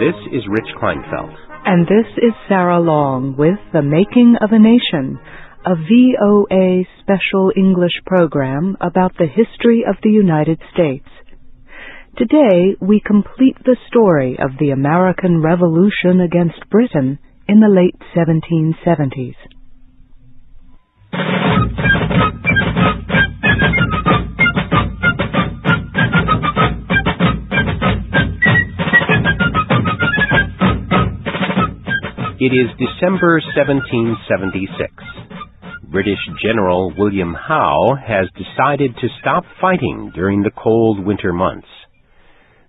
This is Rich Kleinfeld. And this is Sarah Long with The Making of a Nation, a VOA special English program about the history of the United States. Today, we complete the story of the American Revolution against Britain in the late 1770s. It is December 1776. British General William Howe has decided to stop fighting during the cold winter months.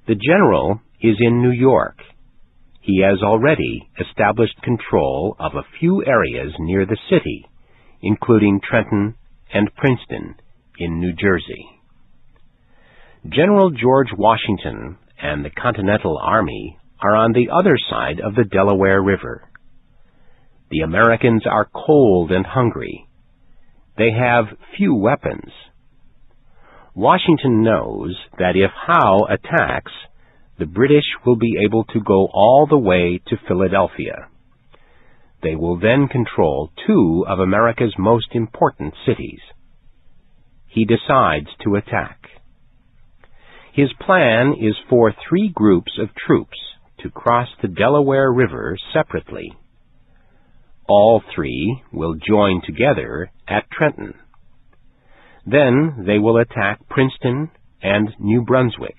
The general is in New York. He has already established control of a few areas near the city, including Trenton and Princeton in New Jersey. General George Washington and the Continental Army are on the other side of the Delaware River. The Americans are cold and hungry. They have few weapons. Washington knows that if Howe attacks, the British will be able to go all the way to Philadelphia. They will then control two of America's most important cities. He decides to attack. His plan is for 3 groups of troops to cross the Delaware River separately. All 3 will join together at Trenton. Then they will attack Princeton and New Brunswick.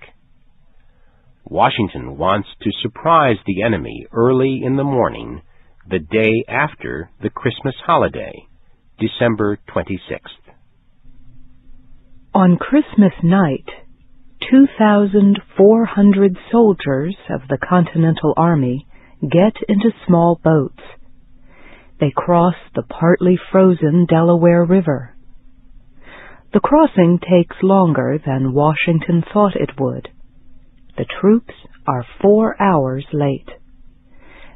Washington wants to surprise the enemy early in the morning, the day after the Christmas holiday, December 26th. On Christmas night, 2,400 soldiers of the Continental Army get into small boats. They cross the partly frozen Delaware River. The crossing takes longer than Washington thought it would. The troops are 4 hours late.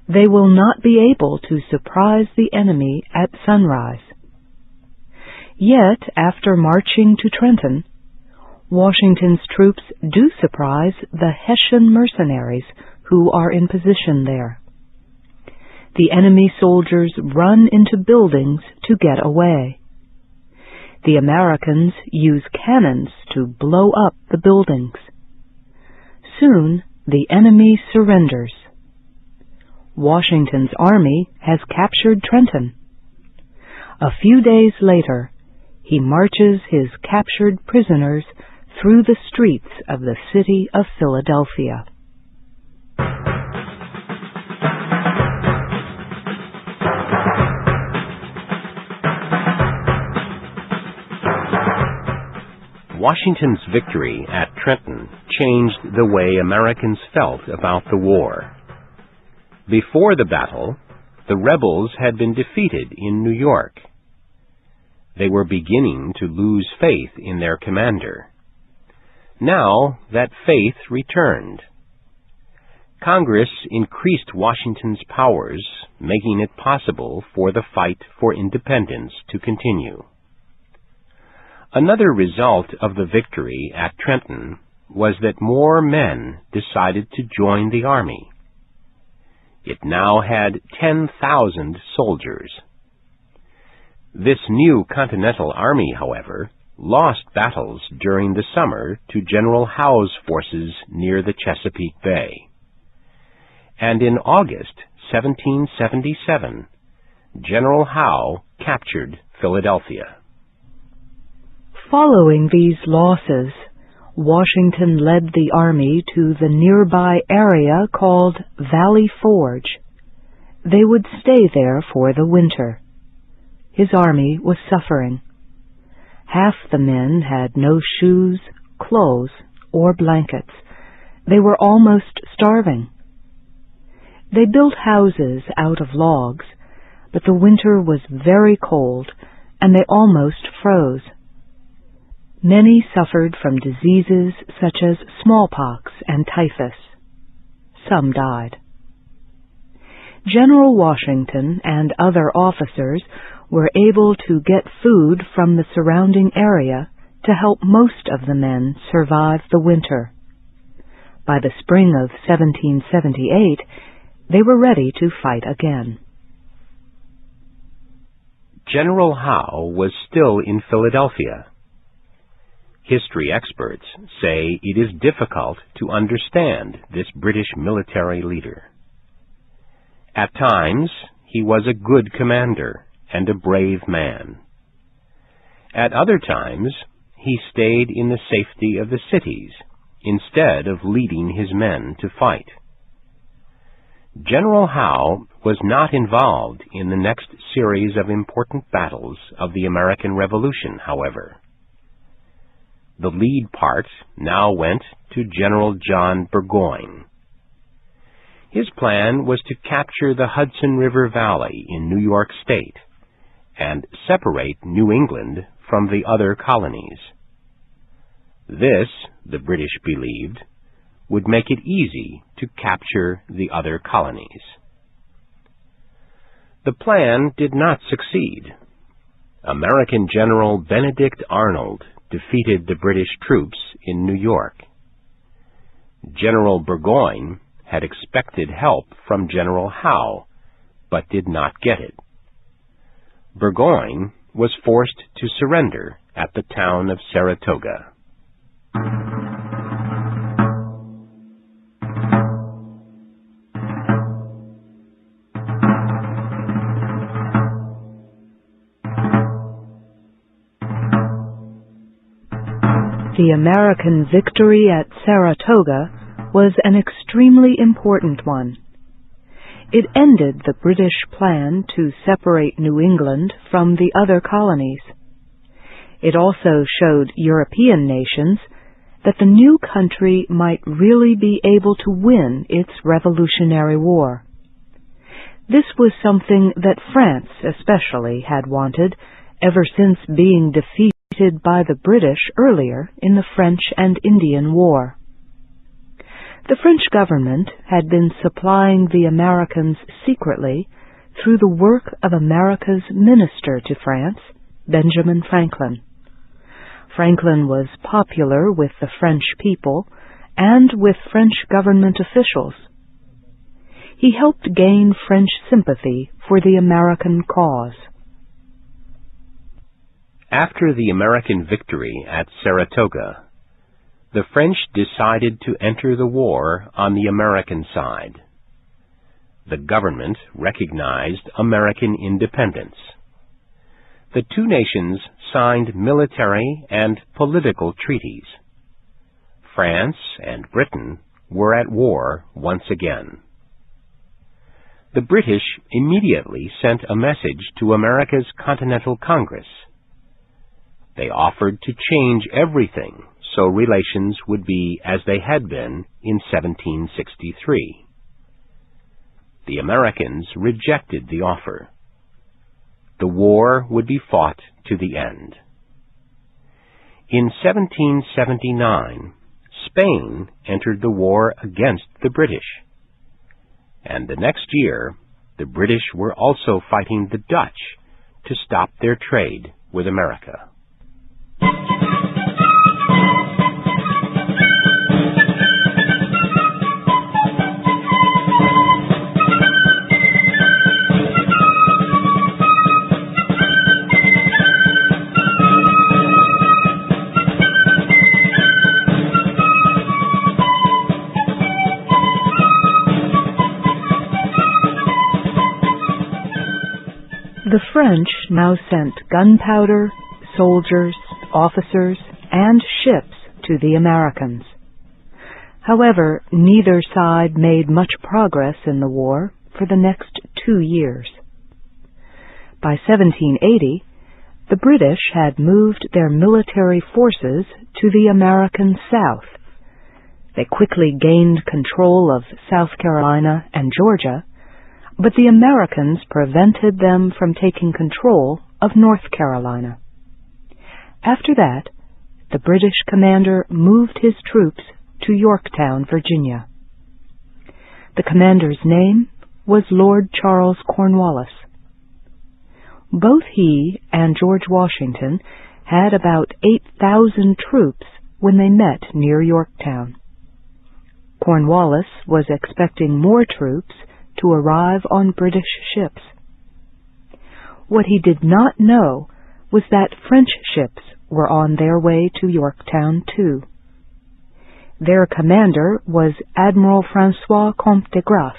They will not be able to surprise the enemy at sunrise. Yet, after marching to Trenton, Washington's troops do surprise the Hessian mercenaries who are in position there. The enemy soldiers run into buildings to get away. The Americans use cannons to blow up the buildings. Soon, the enemy surrenders. Washington's army has captured Trenton. A few days later, he marches his captured prisoners through the streets of the city of Philadelphia. Washington's victory at Trenton changed the way Americans felt about the war. Before the battle, the rebels had been defeated in New York. They were beginning to lose faith in their commander. Now that faith returned. Congress increased Washington's powers, making it possible for the fight for independence to continue. Another result of the victory at Trenton was that more men decided to join the army. It now had 10,000 soldiers. This new Continental Army, however, lost battles during the summer to General Howe's forces near the Chesapeake Bay. And in August 1777, General Howe captured Philadelphia. Following these losses, Washington led the army to the nearby area called Valley Forge. They would stay there for the winter. His army was suffering. Half the men had no shoes, clothes, or blankets. They were almost starving. They built houses out of logs, but the winter was very cold, and they almost froze. Many suffered from diseases such as smallpox and typhus. Some died. General Washington and other officers were able to get food from the surrounding area to help most of the men survive the winter. By the spring of 1778, they were ready to fight again. General Howe was still in Philadelphia. History experts say it is difficult to understand this British military leader. At times, he was a good commander and a brave man. At other times, he stayed in the safety of the cities instead of leading his men to fight. General Howe was not involved in the next series of important battles of the American Revolution, however. The lead part now went to General John Burgoyne. His plan was to capture the Hudson River Valley in New York State and separate New England from the other colonies. This, the British believed, would make it easy to capture the other colonies. The plan did not succeed. American General Benedict Arnold defeated the British troops in New York. General Burgoyne had expected help from General Howe, but did not get it. Burgoyne was forced to surrender at the town of Saratoga. The American victory at Saratoga was an extremely important one. It ended the British plan to separate New England from the other colonies. It also showed European nations that the new country might really be able to win its Revolutionary War. This was something that France especially had wanted ever since being defeated by the British earlier in the French and Indian War. The French government had been supplying the Americans secretly through the work of America's minister to France, Benjamin Franklin. Franklin was popular with the French people and with French government officials. He helped gain French sympathy for the American cause. After the American victory at Saratoga, the French decided to enter the war on the American side. The government recognized American independence. The two nations signed military and political treaties. France and Britain were at war once again. The British immediately sent a message to America's Continental Congress. They offered to change everything so relations would be as they had been in 1763. The Americans rejected the offer. The war would be fought to the end. In 1779, Spain entered the war against the British. And the next year, the British were also fighting the Dutch to stop their trade with America. The French now sent gunpowder, soldiers, officers, and ships to the Americans. However, neither side made much progress in the war for the next 2 years. By 1780, the British had moved their military forces to the American South. They quickly gained control of South Carolina and Georgia, but the Americans prevented them from taking control of North Carolina. After that, the British commander moved his troops to Yorktown, Virginia. The commander's name was Lord Charles Cornwallis. Both he and George Washington had about 8,000 troops when they met near Yorktown. Cornwallis was expecting more troops to arrive on British ships. What he did not know was that French ships were on their way to Yorktown too. Their commander was Admiral Francois Comte de Grasse.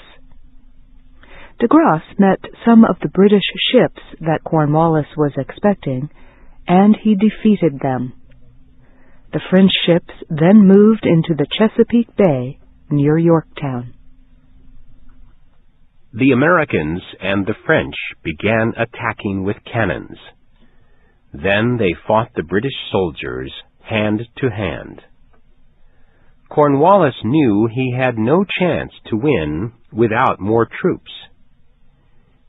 De Grasse met some of the British ships that Cornwallis was expecting, and he defeated them. The French ships then moved into the Chesapeake Bay near Yorktown. The Americans and the French began attacking with cannons. Then they fought the British soldiers hand to hand. Cornwallis knew he had no chance to win without more troops.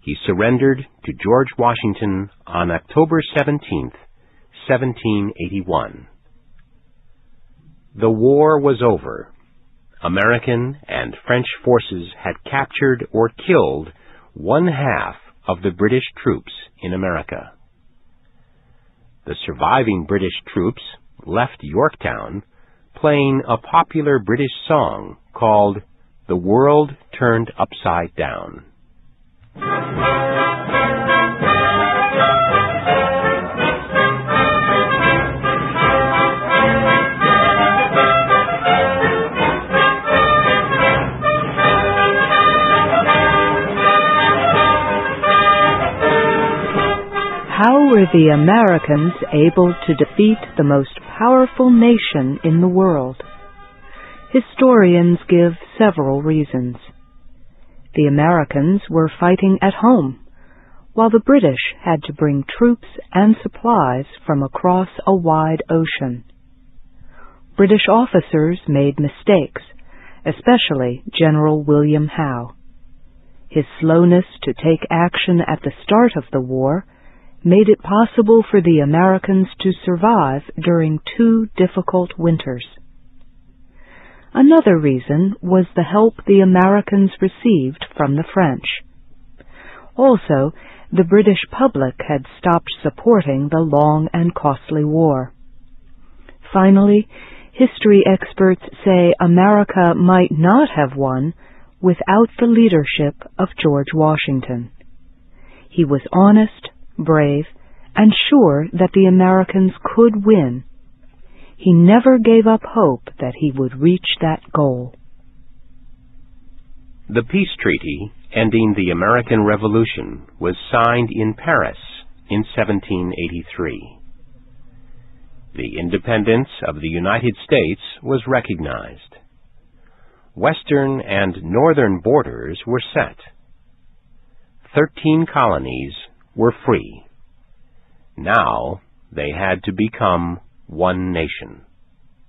He surrendered to George Washington on October 17th, 1781. The war was over. American and French forces had captured or killed 1/2 of the British troops in America. The surviving British troops left Yorktown playing a popular British song called "The World Turned Upside Down." How were the Americans able to defeat the most powerful nation in the world? Historians give several reasons. The Americans were fighting at home, while the British had to bring troops and supplies from across a wide ocean. British officers made mistakes, especially General William Howe. His slowness to take action at the start of the war made it possible for the Americans to survive during 2 difficult winters. Another reason was the help the Americans received from the French. Also, the British public had stopped supporting the long and costly war. Finally, history experts say America might not have won without the leadership of George Washington. He was honest, brave, and sure that the Americans could win. He never gave up hope that he would reach that goal. The peace treaty ending the American Revolution was signed in Paris in 1783. The independence of the United States was recognized. Western and northern borders were set. 13 colonies were free. Now they had to become one nation.